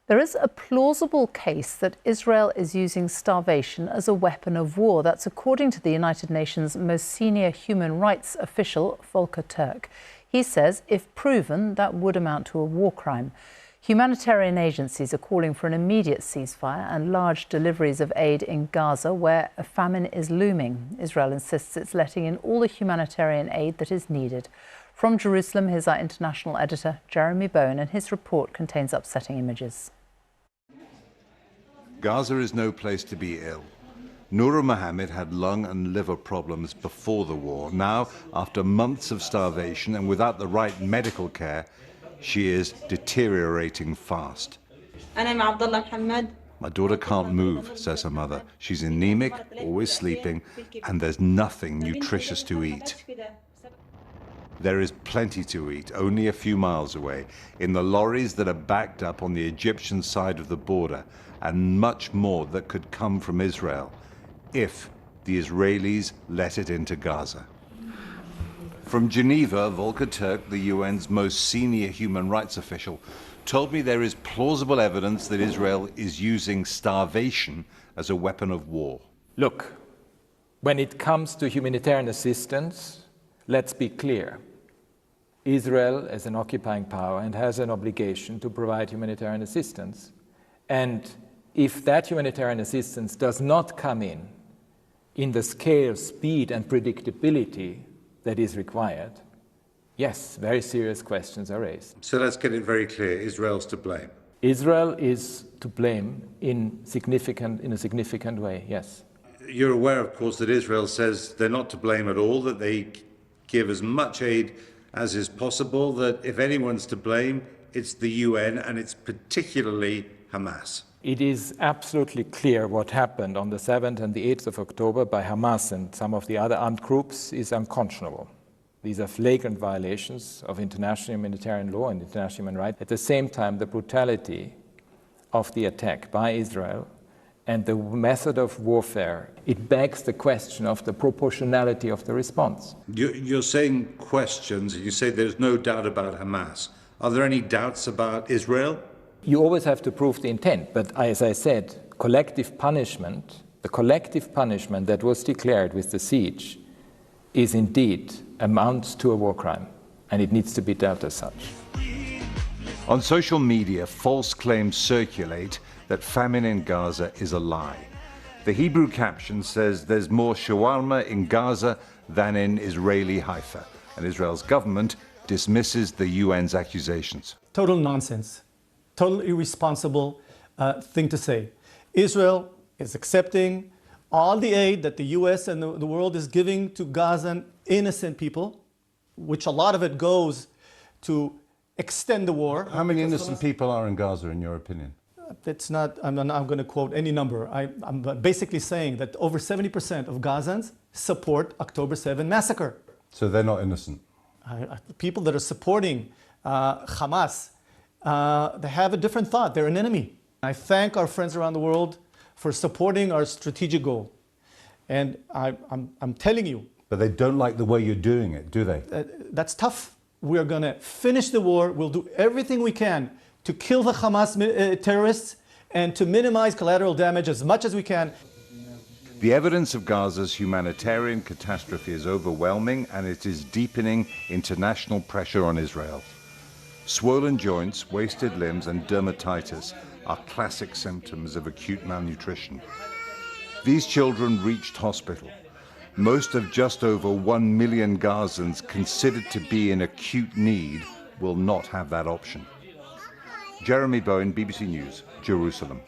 There is a plausible case that Israel is using starvation as a weapon of war. That's according to the United Nations' most senior human rights official, Volker Turk. He says, if proven, that would amount to a war crime. Humanitarian agencies are calling for an immediate ceasefire and large deliveries of aid in Gaza, where a famine is looming. Israel insists it's letting in all the humanitarian aid that is needed. From Jerusalem, here's our international editor, Jeremy Bowen, and his report contains upsetting images. Gaza is no place to be ill. Noura Mohammed had lung and liver problems before the war. Now, after months of starvation and without the right medical care, she is deteriorating fast. My daughter can't move, says her mother. She's anemic, always sleeping, and there's nothing nutritious to eat. There is plenty to eat, only a few miles away, in the lorries that are backed up on the Egyptian side of the border, and much more that could come from Israel, if the Israelis let it into Gaza. From Geneva, Volker Turk, the UN's most senior human rights official, told me there is plausible evidence that Israel is using starvation as a weapon of war. Look, when it comes to humanitarian assistance, let's be clear. Israel is an occupying power and has an obligation to provide humanitarian assistance. And if that humanitarian assistance does not come in the scale, speed, and predictability that is required, yes, very serious questions are raised. So let's get it very clear, Israel's to blame. Israel is to blame in a significant way, yes. You're aware, of course, that Israel says they're not to blame at all, that they give as much aid as is possible, that if anyone's to blame, it's the UN, and it's particularly Hamas. It is absolutely clear what happened on the 7th and the 8th of October by Hamas and some of the other armed groups is unconscionable. These are flagrant violations of international humanitarian law and international human rights. At the same time, the brutality of the attack by Israel and the method of warfare, it begs the question of the proportionality of the response. You're saying questions, and you say there's no doubt about Hamas. Are there any doubts about Israel? You always have to prove the intent, but as I said, collective punishment, the collective punishment that was declared with the siege is indeed amounts to a war crime, and it needs to be dealt as such. On social media, false claims circulate that famine in Gaza is a lie. The Hebrew caption says there's more shawarma in Gaza than in Israeli Haifa, and Israel's government dismisses the UN's accusations. Total nonsense. Total irresponsible thing to say. Israel is accepting all the aid that the US and the world is giving to Gazan innocent people, which a lot of it goes to extend the war. How many innocent people are in Gaza, in your opinion? It's not, I'm going to quote any number. I'm basically saying that over 70% of Gazans support October 7 massacre. So they're not innocent? People that are supporting Hamas, they have a different thought. They're an enemy. I thank our friends around the world for supporting our strategic goal. And I'm telling you. But they don't like the way you're doing it, do they? That's tough. We're going to finish the war. We'll do everything we can to kill the Hamas terrorists and to minimize collateral damage as much as we can. The evidence of Gaza's humanitarian catastrophe is overwhelming, and it is deepening international pressure on Israel. Swollen joints, wasted limbs, and dermatitis are classic symptoms of acute malnutrition. These children reached hospital. Most of just over 1 million Gazans considered to be in acute need will not have that option. Jeremy Bowen, BBC News, Jerusalem.